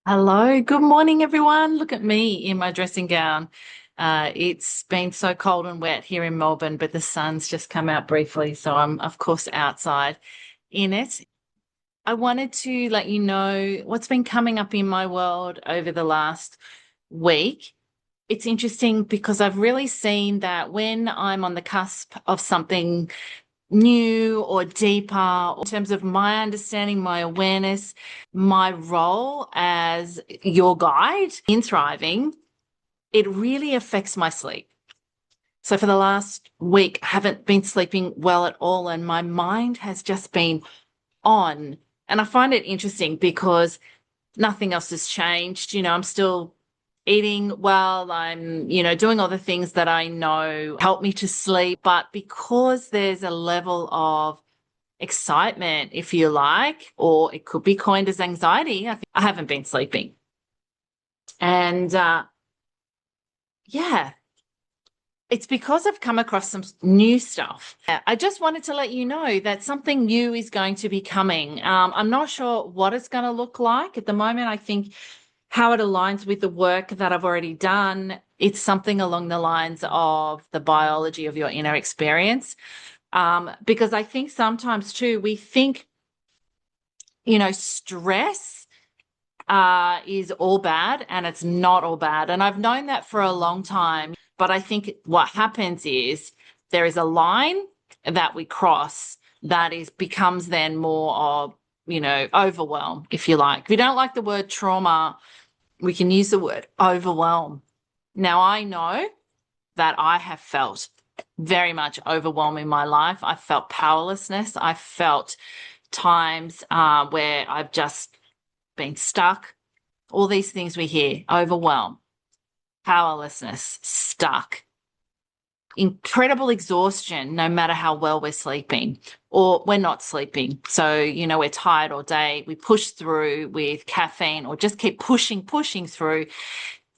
Hello, good morning, everyone. Look at me in my dressing gown. It's been so cold and wet here in Melbourne, but the sun's just come out briefly, so I'm, of course, outside in it. I wanted to let you know what's been coming up in my world over the last week. It's interesting because I've really seen that when I'm on the cusp of something new or deeper in terms of my understanding, my awareness, my role as your guide in thriving, it really affects my sleep. So for the last week, I haven't been sleeping well at all, and my mind has just been on. And I find it interesting because nothing else has changed. I'm still eating well. I'm, doing all the things that I know help me to sleep. But because there's a level of excitement, if you like, or it could be coined as anxiety, I haven't been sleeping. And yeah, it's because I've come across some new stuff. I just wanted to let you know that something new is going to be coming. I'm not sure what it's going to look like at the moment. I think how it aligns with the work that I've already done, it's something along the lines of the biology of your inner experience. Because I think sometimes too, we think, stress is all bad, and it's not all bad. And I've known that for a long time. But I think what happens is there is a line that we cross that becomes then more of, overwhelm, if you like. If you don't like the word trauma, we can use the word overwhelm. Now, I know that I have felt very much overwhelmed in my life. I felt powerlessness. I felt times where I've just been stuck. All these things we hear: overwhelm, powerlessness, stuck, incredible exhaustion, no matter how well we're sleeping or we're not sleeping. So, we're tired all day. We push through with caffeine or just keep pushing through,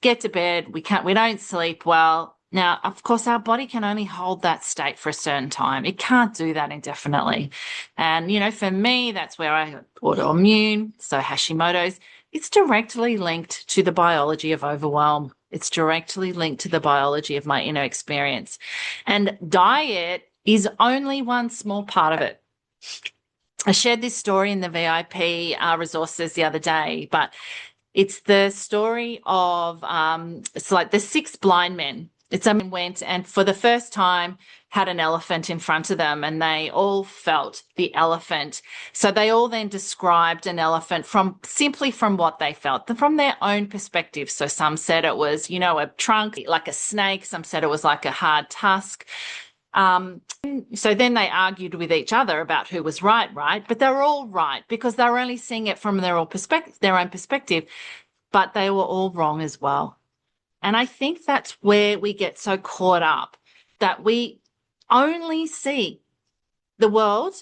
get to bed. We don't sleep well. Now, of course, our body can only hold that state for a certain time. It can't do that indefinitely. And, for me, that's where I autoimmune, so Hashimoto's, it's directly linked to the biology of overwhelm. It's directly linked to the biology of my inner experience. And diet is only one small part of it. I shared this story in the VIP resources the other day, but it's the story of it's like the six blind men. It's someone went and for the first time had an elephant in front of them, and they all felt the elephant. So they all then described an elephant simply from what they felt, from their own perspective. So some said it was, a trunk like a snake. Some said it was like a hard tusk. So then they argued with each other about who was right? But they were all right because they were only seeing it from their own perspective, but they were all wrong as well. And I think that's where we get so caught up, that we only see the world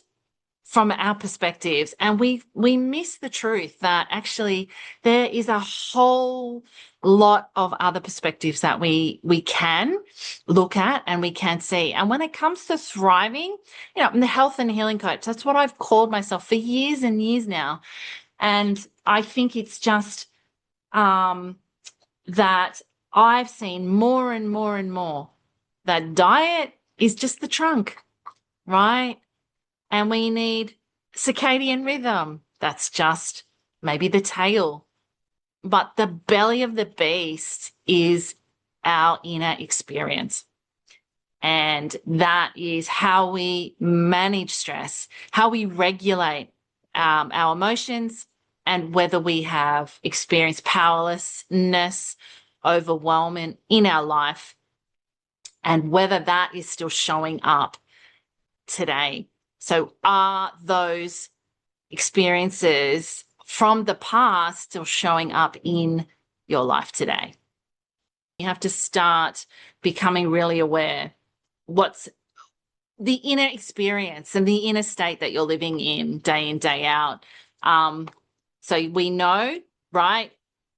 from our perspectives, and we miss the truth that actually there is a whole lot of other perspectives that we can look at and we can see. And when it comes to thriving, I'm the health and healing coach. That's what I've called myself for years and years now. And I think it's just that I've seen more and more and more that diet is just the trunk, right? And we need circadian rhythm. That's just maybe the tail. But the belly of the beast is our inner experience. And that is how we manage stress, how we regulate our emotions, and whether we have experienced powerlessness, overwhelming in our life, and whether that is still showing up today. So are those experiences from the past still showing up in your life today? You have to start becoming really aware what's the inner experience and the inner state that you're living in, day out. So we know, right?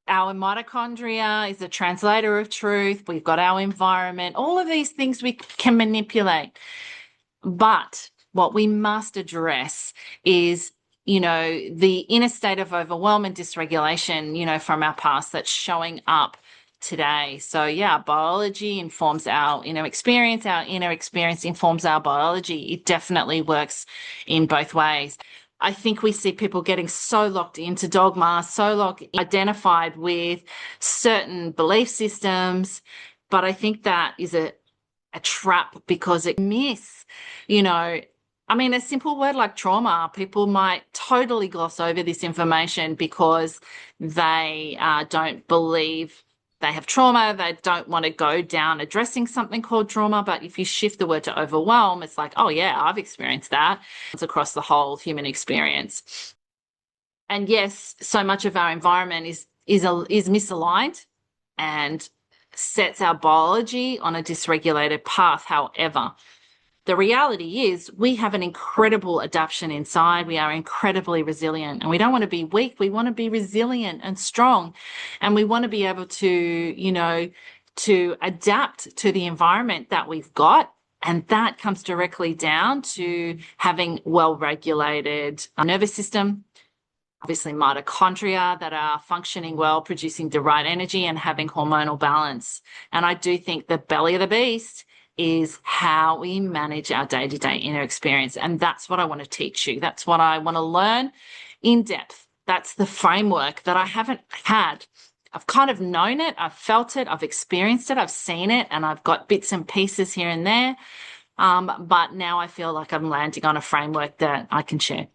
Our mitochondria is a translator of truth. We've got our environment, all of these things we can manipulate. But what we must address is the inner state of overwhelm and dysregulation, from our past that's showing up today. So yeah, biology informs our inner experience. Our inner experience informs our biology. It definitely works in both ways. I think we see people getting so locked into dogma, identified with certain belief systems, but I think that is a trap because it a simple word like trauma, people might totally gloss over this information because they don't believe they have trauma. They don't want to go down addressing something called trauma. But if you shift the word to overwhelm, it's like, oh yeah, I've experienced that. It's across the whole human experience. And yes, so much of our environment is misaligned and sets our biology on a dysregulated path. However, the reality is we have an incredible adaptation inside. We are incredibly resilient, and we don't want to be weak. We want to be resilient and strong, and we want to be able to adapt to the environment that we've got. And that comes directly down to having well-regulated nervous system, obviously mitochondria that are functioning well, producing the right energy and having hormonal balance. And I do think the belly of the beast is how we manage our day-to-day inner experience. And that's what I want to teach you. That's what I want to learn in depth. That's the framework that I haven't had. I've kind of known it, I've felt it, I've experienced it, I've seen it, and I've got bits and pieces here and there. But now I feel like I'm landing on a framework that I can share.